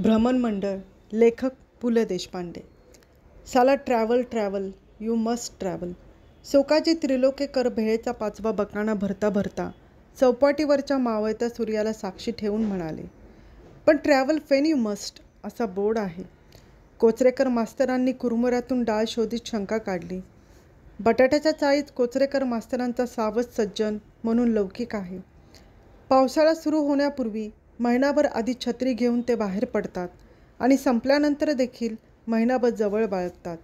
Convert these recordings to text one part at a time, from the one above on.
भ्रमणमंडळ, लेखक पु ल देशपांडे. साला ट्रॅव्हल यू मस्ट ट्रॅव्हल. शोकाजी त्रिलोकेकर भेळेचा 5वा बकाणा भरता भरता चौपाटीवरच्या मावळत्या सूर्याला साक्षी ठेवून म्हणाले, पण ट्रॅव्हल फेन यू मस्ट असा बोर्ड आहे. कोचरेकर मास्तरांनी कुरमुऱ्यातून डाळ शोधित शंका काढली. बटाट्याच्या चाळीत कोचरेकर मास्तरांचा सावध सज्जन म्हणून लौकिक आहे. पावसाळा सुरू होण्यापूर्वी महिनाभर आधी छत्री घेऊन ते बाहेर पडतात आणि संपल्यानंतर देखील महिनाभर जवळ बाळगतात.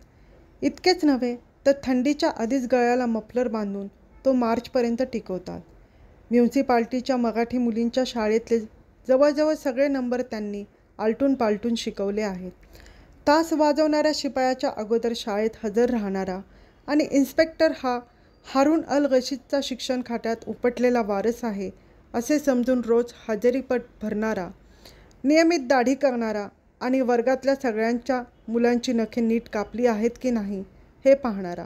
इतकेच नव्हे तर थंडीच्या आधीच गळ्याला मफलर बांधून तो मार्चपर्यंत टिकवतात. म्युन्सिपाल्टीच्या मराठी मुलींच्या शाळेतले जवळजवळ सगळे नंबर त्यांनी आलटून पालटून शिकवले आहेत. तास वाजवणाऱ्या शिपायाच्या अगोदर शाळेत हजर राहणारा आणि इन्स्पेक्टर हा हारून अल रशीदचा शिक्षण खात्यात उपटलेला वारस आहे असे समजून रोज हजेरीपट भरणारा, नियमित दाढी करणारा आणि वर्गातल्या सगळ्यांच्या मुलांची नखे नीट कापली आहेत की नाही हे पाहणारा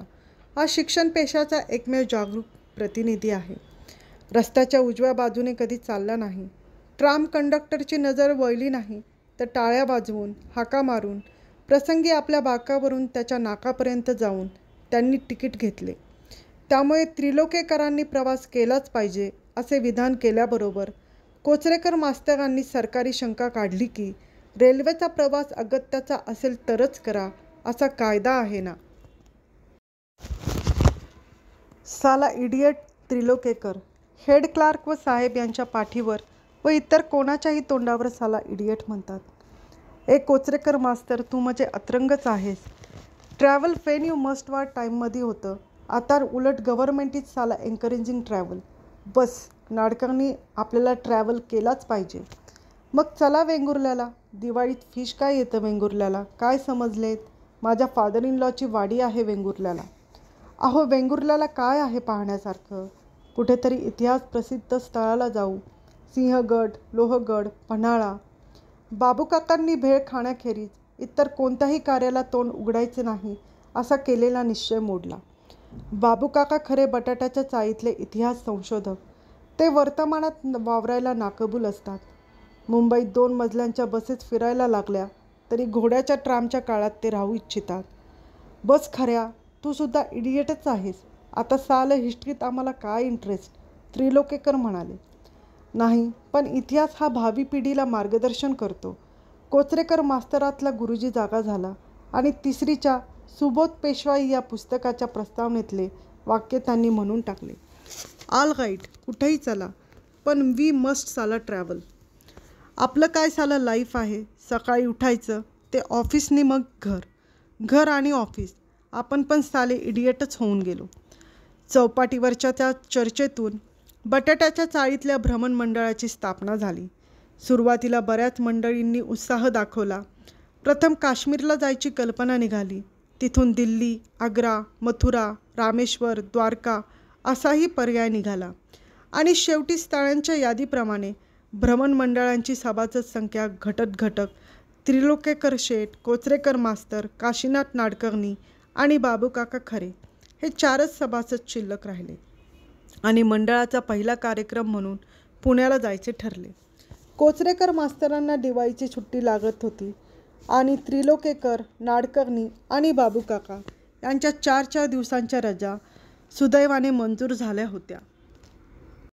हा शिक्षण पेशाचा एकमेव जागरूक प्रतिनिधी आहे. रस्त्याच्या उजव्या बाजूने कधी चालला नाही. ट्राम कंडक्टरची नजर वळली नाही तर टाळ्या वाजवून, हाका मारून, प्रसंगी आपल्या बाकावरून त्याच्या नाकापर्यंत जाऊन त्यांनी तिकीट घेतले. त्यामुळे त्रिलोकेकरांनी प्रवास केलाच पाहिजे असे विधान केल्याबरोबर कोचरेकर मास्तरांनी सरकारी शंका काढली की रेल्वेचा प्रवास अगत्याचा असेल तरच करा असा कायदा आहे ना. साला इडियट त्रिलोकेकर. हेड क्लार्क व साहेब यांच्या पाठीवर व इतर कोणाच्याही तोंडावर साला इडियट म्हणतात. कोचरेकर मास्तर, तू म्हणजे अतरंगच आहेस. ट्रॅव्हल फेन यू मस्ट वा टाईममध्ये होतं, आता उलट गव्हर्नमेंट इज साला एन्करेजिंग ट्रॅव्हल. बस, नाडकर्णी आपल्याला ट्रॅव्हल केलाच पाहिजे. मग चला वेंगुर्ल्याला. दिवाळीत फिश काय येतं वेंगुर्ल्याला, काय समजलेत? माझ्या फादर इन लॉची वाडी आहे वेंगुर्ल्याला. अहो, वेंगुर्ल्याला काय आहे पाहण्यासारखं? कुठेतरी इतिहास प्रसिद्ध स्थळाला जाऊ. सिंहगड, लोहगड, पन्हाळा. बाबूकाकांनी भेळ खाण्याखेरीज इतर कोणत्याही कार्याला तोंड उघडायचे नाही असा केलेला निश्चय मोडला. बाबूकाका खरे बटाट्याच्या चाळीतले इतिहास संशोधक. ते वर्तमानात वावरायला नाकबूल असतात. मुंबईत 2 मजल्यांच्या बसेस फिरायला लागल्या तरी घोड्याच्या ट्रामच्या काळात ते राहू इच्छितात. बस खऱ्या, तू सुद्धा इडियटच आहेस. आता साल हिस्ट्रीत आम्हाला काय इंटरेस्ट? त्रिलोकेकर म्हणाले. नाही, पण इतिहास हा भावी पिढीला मार्गदर्शन करतो. कोचरेकर मास्तरातला गुरुजी जागा झाला आणि तिसरीच्या सुबोध पेशवाई या पुस्तकाच्या प्रस्तावनेतले वाक्य त्यांनी म्हणून टाकले. ऑल राईट, कुठेही चला, पण वी मस्ट साला ट्रॅव्हल. आपलं काय साला लाईफ आहे. सकाळी उठायचं ते ऑफिसनी, मग घर, घर आणि ऑफिस. आपण पण साले इडियटच होऊन गेलो. चौपाटीवरच्या त्या चर्चेतून बटाट्याच्या चाळीतल्या भ्रमणमंडळाची स्थापना झाली. सुरुवातीला बऱ्याच मंडळींनी उत्साह दाखवला. प्रथम काश्मीरला जायची कल्पना निघाली. तिथून दिल्ली, आग्रा, मथुरा, रामेश्वर, द्वारका असाही पर्याय निघाला आणि शेवटी स्थळांच्या यादीप्रमाणे भ्रमणमंडळांची सभासद संख्या घटत घटक त्रिलोकेकर शेठ, कोचरेकर मास्तर, काशीनाथ नाडकर्णी आणि बाबूकाका खरे हे 4च सभासद शिल्लक राहिले आणि मंडळाचा पहिला कार्यक्रम म्हणून पुण्याला जायचे ठरले. कोचरेकर मास्तरांना दिवाळीची सुट्टी लागत होती आणि त्रिलोकेकर, नाडकर्णी आणि बाबूकाका यांच्या 4 दिवसांच्या रजा सुदैवाने मंजूर झाल्या होत्या.